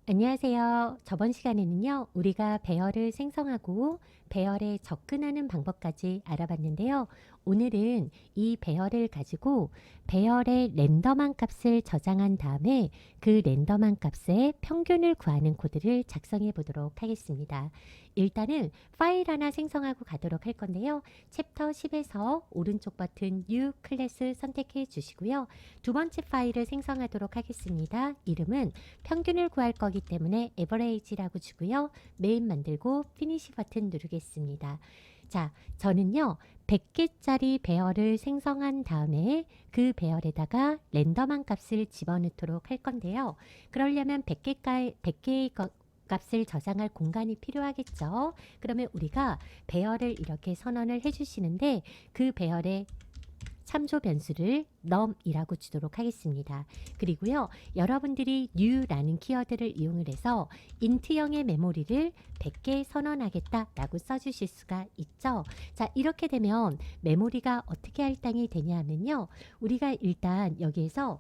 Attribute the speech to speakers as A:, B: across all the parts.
A: 안녕하세요. 저번 시간에는요, 우리가 배열을 생성하고 배열에 접근하는 방법까지 알아봤는데요. 오늘은 이 배열을 가지고 배열의 랜덤한 값을 저장한 다음에 그 랜덤한 값의 평균을 구하는 코드를 작성해 보도록 하겠습니다. 일단은 파일 하나 생성하고 가도록 할 건데요. 챕터 10에서 오른쪽 버튼 New 클래스 선택해 주시고요. 두 번째 파일을 생성하도록 하겠습니다. 이름은 평균을 구할 거기 때문에 average라고 주고요. 메인 만들고 피니시 버튼 누르겠습니다. 자, 저는요 100개짜리 배열을 생성한 다음에 그 배열에다가 랜덤한 값을 집어넣도록 할 건데요. 그러려면 100개의 값을 저장할 공간이 필요하겠죠. 그러면 우리가 배열을 이렇게 선언을 해주시는데 그 배열의 참조 변수를 num이라고 주도록 하겠습니다. 그리고요, 여러분들이 new라는 키워드를 이용을 해서 int형의 메모리를 100개 선언하겠다라고 써주실 수가 있죠. 자, 이렇게 되면 메모리가 어떻게 할당이 되냐 하면요, 우리가 일단 여기에서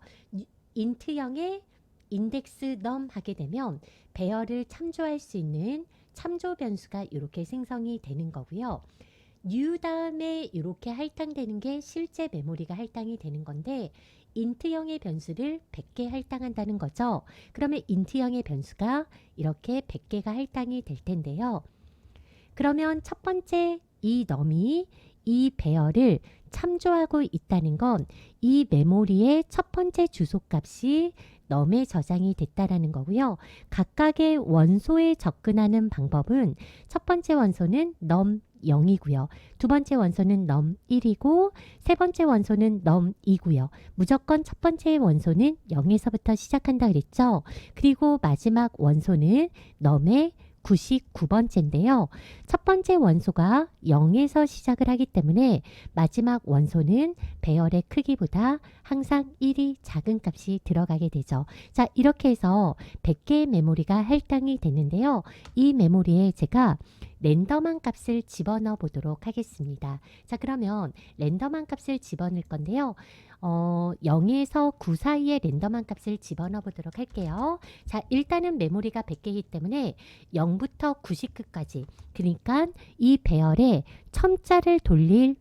A: int형의 인덱스 num 하게 되면 배열을 참조할 수 있는 참조 변수가 이렇게 생성이 되는 거고요. new 다음에 이렇게 할당되는 게 실제 메모리가 할당이 되는 건데 int형의 변수를 100개 할당한다는 거죠. 그러면 int형의 변수가 이렇게 100개가 할당이 될 텐데요. 그러면 첫 번째 이 num이 이 배열을 참조하고 있다는 건 이 메모리의 첫 번째 주소값이 num에 저장이 됐다라는 거고요. 각각의 원소에 접근하는 방법은 첫 번째 원소는 num 0이고요. 두 번째 원소는 num 1이고 세 번째 원소는 num 2고요. 무조건 첫 번째 원소는 0에서부터 시작한다 그랬죠. 그리고 마지막 원소는 num의 99번째인데요. 첫 번째 원소가 0에서 시작을 하기 때문에 마지막 원소는 배열의 크기보다 항상 1이 작은 값이 들어가게 되죠. 자, 이렇게 해서 100개의 메모리가 할당이 됐는데요. 이 메모리에 제가 랜덤한 값을 집어넣어 보도록 하겠습니다. 자, 그러면 랜덤한 값을 집어넣을 건데요. 0에서 9 사이에 랜덤한 값을 집어넣어 보도록 할게요. 자, 일단은 메모리가 100개이기 때문에 0부터 99까지, 그러니까 이 배열에 1000자를 돌릴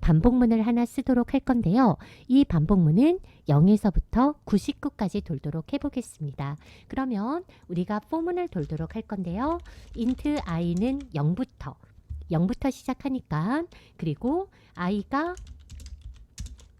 A: 반복문을 하나 쓰도록 할 건데요. 이 반복문은 0에서부터 99까지 돌도록 해보겠습니다. 그러면 우리가 for문을 돌도록 할 건데요. int i는 0부터 시작하니까, 그리고 i가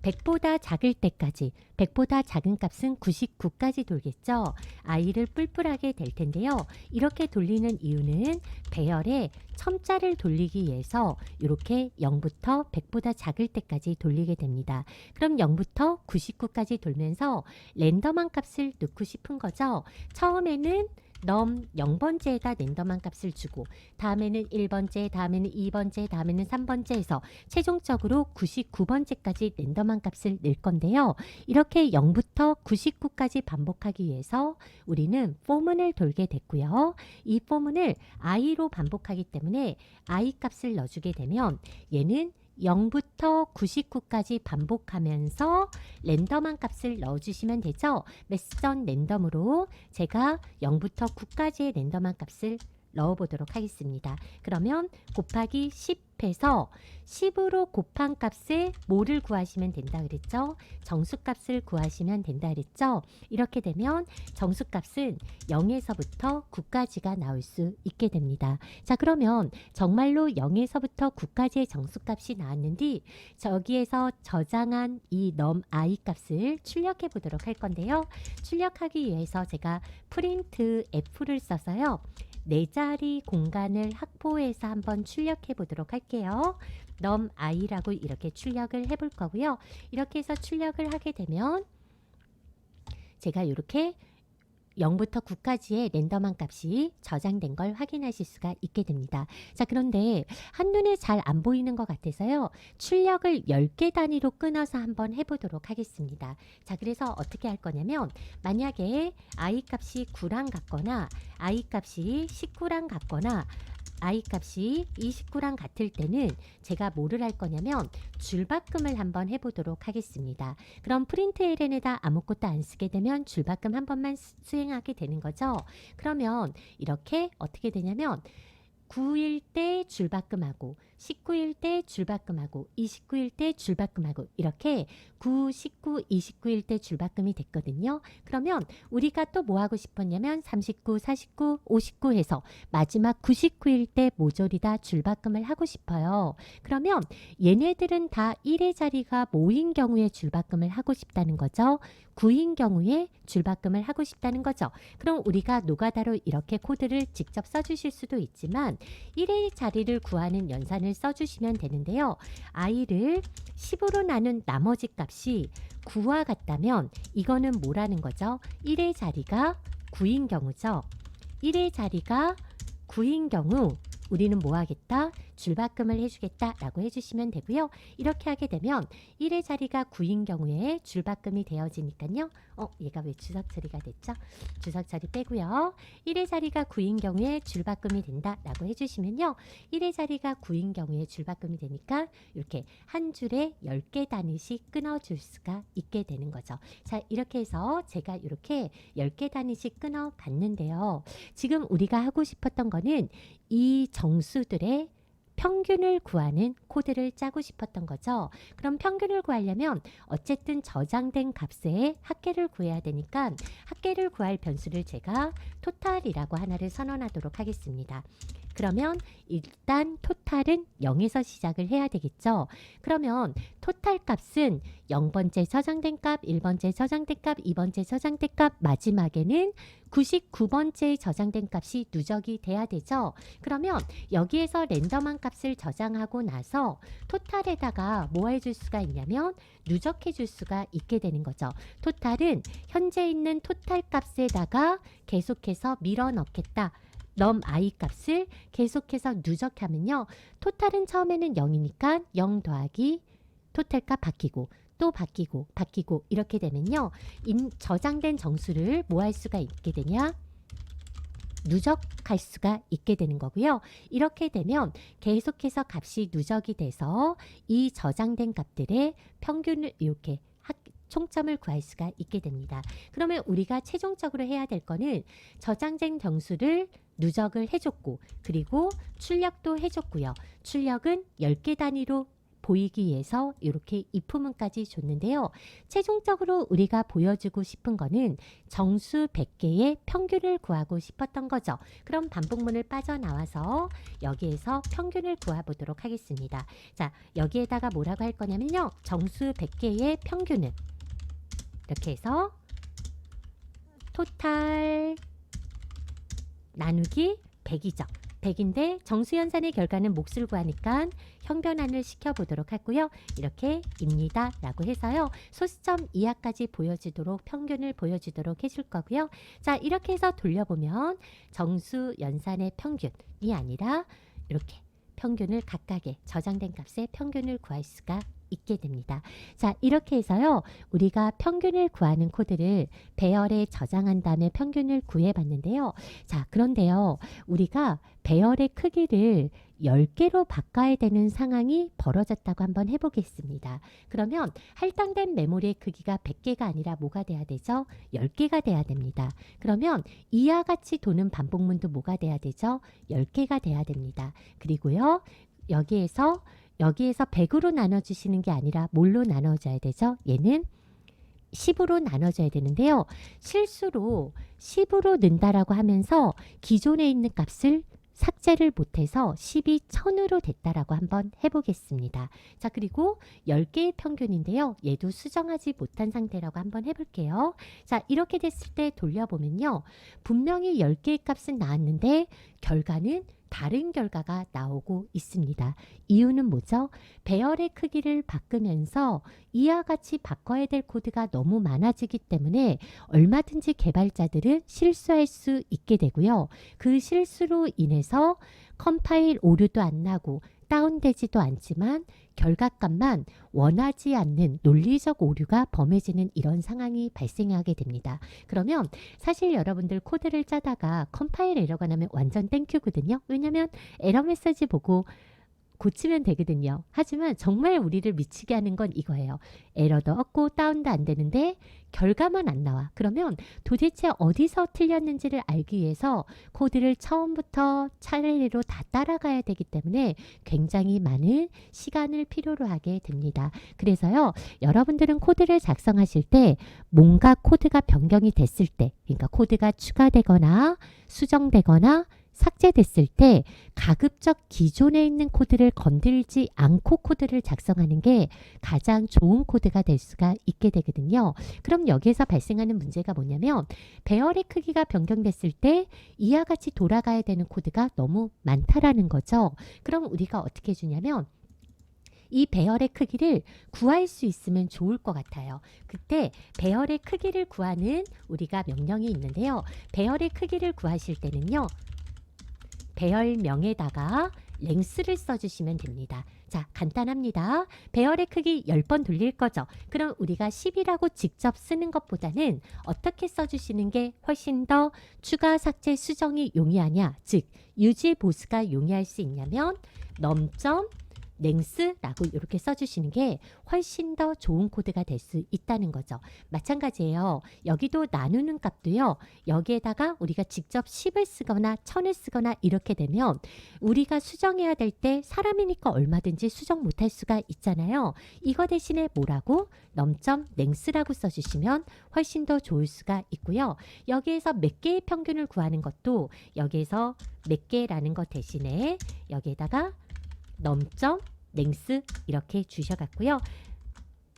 A: 100보다 작을 때까지, 100보다 작은 값은 99까지 돌겠죠. i를 뿔뿔하게 될 텐데요. 이렇게 돌리는 이유는 배열에 1000자를 돌리기 위해서 이렇게 0부터 100보다 작을 때까지 돌리게 됩니다. 그럼 0부터 99까지 돌면서 랜덤한 값을 넣고 싶은 거죠. 처음에는 num 0번째에다 랜덤한 값을 주고, 다음에는 1번째, 다음에는 2번째, 다음에는 3번째 해서 최종적으로 99번째까지 랜덤한 값을 넣을 건데요. 이렇게 0부터 99까지 반복하기 위해서 우리는 for문을 돌게 됐고요. 이 for문을 i로 반복하기 때문에 i 값을 넣어주게 되면 얘는 0부터 99까지 반복하면서 랜덤한 값을 넣어주시면 되죠. 메스전 랜덤으로 제가 0부터 9까지의 랜덤한 값을 넣어보도록 하겠습니다. 그러면 곱하기 10해서 10으로 곱한 값에 뭐를 구하시면 된다 그랬죠? 정수값을 구하시면 된다 그랬죠? 이렇게 되면 정수값은 0에서부터 9까지가 나올 수 있게 됩니다. 자, 그러면 정말로 0에서부터 9까지의 정수값이 나왔는데 저기에서 저장한 이 num i 값을 출력해 보도록 할 건데요. 출력하기 위해서 제가 print f를 써서요. 4자리 공간을 확보해서 한번 출력해 보도록 할게요. num i라고 이렇게 출력을 해볼 거고요. 이렇게 해서 출력을 하게 되면 제가 이렇게 0부터 9까지의 랜덤한 값이 저장된 걸 확인하실 수가 있게 됩니다. 자, 그런데 한눈에 잘 안 보이는 것 같아서요. 출력을 10개 단위로 끊어서 한번 해보도록 하겠습니다. 자, 그래서 어떻게 할 거냐면 만약에 i 값이 9랑 같거나 i 값이 19랑 같거나 i 값이 29랑 같을 때는 제가 뭐를 할 거냐면 줄바꿈을 한번 해보도록 하겠습니다. 그럼 프린트LN에다 아무것도 안 쓰게 되면 줄바꿈 한 번만 수행하게 되는 거죠. 그러면 이렇게 어떻게 되냐면 9일 때 줄바꿈하고 19일 때 줄바꿈하고 29일 때 줄바꿈하고 이렇게 9, 19, 29일 때 줄바꿈이 됐거든요. 그러면 우리가 또 뭐 하고 싶었냐면 39, 49, 59 해서 마지막 99일 때 모조리 다 줄바꿈을 하고 싶어요. 그러면 얘네들은 다 1의 자리가 모인 경우에 줄바꿈을 하고 싶다는 거죠. 9인 경우에 줄바꿈을 하고 싶다는 거죠. 그럼 우리가 노가다로 이렇게 코드를 직접 써주실 수도 있지만 1의 자리를 구하는 연산을 써주시면 되는데요. i를 10으로 나눈 나머지 값이 9와 같다면 이거는 뭐라는 거죠? 1의 자리가 9인 경우죠. 1의 자리가 9인 경우 우리는 뭐 하겠다? 줄바꿈을 해주겠다라고 해주시면 되고요. 이렇게 하게 되면 1의 자리가 9인 경우에 줄바꿈이 되어지니까요. 얘가 왜 주석 처리가 됐죠? 주석 처리 빼고요. 1의 자리가 9인 경우에 줄바꿈이 된다라고 해주시면요. 1의 자리가 9인 경우에 줄바꿈이 되니까 이렇게 한 줄에 10개 단위씩 끊어줄 수가 있게 되는 거죠. 자, 이렇게 해서 제가 이렇게 10개 단위씩 끊어 갔는데요. 지금 우리가 하고 싶었던 거는 이 정수들의 평균을 구하는 코드를 짜고 싶었던 거죠. 그럼 평균을 구하려면 어쨌든 저장된 값의 합계를 구해야 되니까 합계를 구할 변수를 제가 토탈이라고 하나를 선언하도록 하겠습니다. 그러면 일단 토탈은 0에서 시작을 해야 되겠죠. 그러면 토탈 값은 0번째 저장된 값, 1번째 저장된 값, 2번째 저장된 값, 마지막에는 99번째 저장된 값이 누적이 돼야 되죠. 그러면 여기에서 랜덤한 값을 저장하고 나서 토탈에다가 뭐 해줄 수가 있냐면 누적해 줄 수가 있게 되는 거죠. 토탈은 현재 있는 토탈 값에다가 계속해서 밀어 넣겠다. num i 값을 계속해서 누적하면요. 토탈은 처음에는 0이니까 0 더하기 토탈 값 바뀌고 또 바뀌고 이렇게 되면요. 저장된 정수를 뭐 할 수가 있게 되냐? 누적할 수가 있게 되는 거고요. 이렇게 되면 계속해서 값이 누적이 돼서 이 저장된 값들의 평균을 이렇게 총점을 구할 수가 있게 됩니다. 그러면 우리가 최종적으로 해야 될 거는 저장된 정수를 누적을 해줬고 그리고 출력도 해줬고요. 출력은 10개 단위로 보이기 위해서 이렇게 if문까지 줬는데요. 최종적으로 우리가 보여주고 싶은 거는 정수 100개의 평균을 구하고 싶었던 거죠. 그럼 반복문을 빠져나와서 여기에서 평균을 구해보도록 하겠습니다. 자, 여기에다가 뭐라고 할 거냐면요. 정수 100개의 평균은 이렇게 해서 토탈 나누기 100이죠. 100인데 정수연산의 결과는 몫을 구하니까 형변환을 시켜보도록 하고요. 이렇게 입니다 라고 해서요. 소수점 이하까지 보여지도록 평균을 보여주도록 해줄 거고요. 자, 이렇게 해서 돌려보면 정수연산의 평균이 아니라 이렇게 평균을 각각의 저장된 값의 평균을 구할 수가 있게 됩니다. 자, 이렇게 해서요. 우리가 평균을 구하는 코드를 배열에 저장한 다음에 평균을 구해봤는데요. 자, 그런데요. 우리가 배열의 크기를 10개로 바꿔야 되는 상황이 벌어졌다고 한번 해보겠습니다. 그러면 할당된 메모리의 크기가 100개가 아니라 뭐가 돼야 되죠? 10개가 돼야 됩니다. 그러면 이와 같이 도는 반복문도 뭐가 돼야 되죠? 10개가 돼야 됩니다. 그리고요. 여기에서 100으로 나눠주시는 게 아니라 뭘로 나눠줘야 되죠? 얘는 10으로 나눠줘야 되는데요. 실수로 10으로 넣는다라고 하면서 기존에 있는 값을 삭제를 못해서 10이 1000으로 됐다라고 한번 해보겠습니다. 자, 그리고 10개의 평균인데요. 얘도 수정하지 못한 상태라고 한번 해볼게요. 자, 이렇게 됐을 때 돌려보면요. 분명히 10개의 값은 나왔는데 결과는 다른 결과가 나오고 있습니다. 이유는 뭐죠? 배열의 크기를 바꾸면서 이와 같이 바꿔야 될 코드가 너무 많아지기 때문에 얼마든지 개발자들은 실수할 수 있게 되고요. 그 실수로 인해서 컴파일 오류도 안 나고 다운되지도 않지만 결과값만 원하지 않는 논리적 오류가 범해지는 이런 상황이 발생하게 됩니다. 그러면 사실 여러분들 코드를 짜다가 컴파일 에러가 나면 완전 땡큐거든요. 왜냐면 에러 메시지 보고 고치면 되거든요. 하지만 정말 우리를 미치게 하는 건 이거예요. 에러도 없고 다운도 안 되는데 결과만 안 나와. 그러면 도대체 어디서 틀렸는지를 알기 위해서 코드를 처음부터 차례로 다 따라가야 되기 때문에 굉장히 많은 시간을 필요로 하게 됩니다. 그래서요, 여러분들은 코드를 작성하실 때 뭔가 코드가 변경이 됐을 때, 그러니까 코드가 추가되거나 수정되거나 삭제됐을 때 가급적 기존에 있는 코드를 건들지 않고 코드를 작성하는 게 가장 좋은 코드가 될 수가 있게 되거든요. 그럼 여기에서 발생하는 문제가 뭐냐면 배열의 크기가 변경됐을 때 이와 같이 돌아가야 되는 코드가 너무 많다라는 거죠. 그럼 우리가 어떻게 해주냐면 이 배열의 크기를 구할 수 있으면 좋을 것 같아요. 그때 배열의 크기를 구하는 우리가 명령이 있는데요. 배열의 크기를 구하실 때는요. 배열명에다가 랭스를 써주시면 됩니다. 자, 간단합니다. 배열의 크기 10번 돌릴 거죠. 그럼 우리가 10이라고 직접 쓰는 것보다는 어떻게 써주시는 게 훨씬 더 추가 삭제 수정이 용이하냐, 즉 유지 보수가 용이할 수 있냐면 넘점 랭스라고 이렇게 써주시는 게 훨씬 더 좋은 코드가 될 수 있다는 거죠. 마찬가지예요. 여기도 나누는 값도요. 여기에다가 우리가 직접 10을 쓰거나 1000을 쓰거나 이렇게 되면 우리가 수정해야 될 때 사람이니까 얼마든지 수정 못할 수가 있잖아요. 이거 대신에 뭐라고? 넘점 랭스라고 써주시면 훨씬 더 좋을 수가 있고요. 여기에서 몇 개의 평균을 구하는 것도 여기에서 몇 개라는 것 대신에 여기에다가 넘점 랭스 이렇게 주셔갖고요.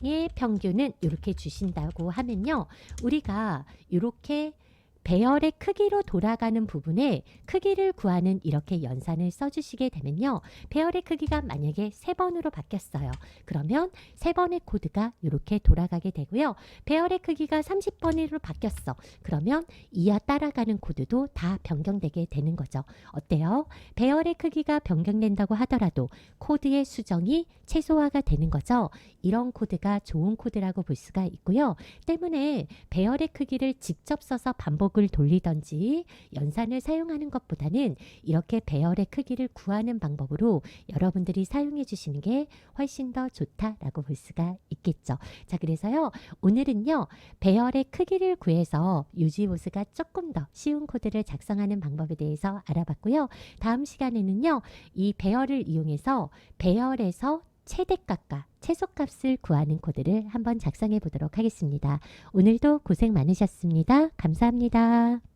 A: 의 평균은 이렇게 주신다고 하면요. 우리가 이렇게 배열의 크기로 돌아가는 부분에 크기를 구하는 이렇게 연산을 써주시게 되면요. 배열의 크기가 만약에 3번으로 바뀌었어요. 그러면 3번의 코드가 이렇게 돌아가게 되고요. 배열의 크기가 30번으로 바뀌었어. 그러면 이와 따라가는 코드도 다 변경되게 되는 거죠. 어때요? 배열의 크기가 변경된다고 하더라도 코드의 수정이 최소화가 되는 거죠. 이런 코드가 좋은 코드라고 볼 수가 있고요. 때문에 배열의 크기를 직접 써서 반복을 돌리던지 연산을 사용하는 것보다는 이렇게 배열의 크기를 구하는 방법으로 여러분들이 사용해 주시는 게 훨씬 더 좋다라고 볼 수가 있겠죠. 자, 그래서요. 오늘은요. 배열의 크기를 구해서 유지보수가 조금 더 쉬운 코드를 작성하는 방법에 대해서 알아봤고요. 다음 시간에는요. 이 배열을 이용해서 배열에서 최대값과 최소값을 구하는 코드를 한번 작성해 보도록 하겠습니다. 오늘도 고생 많으셨습니다. 감사합니다.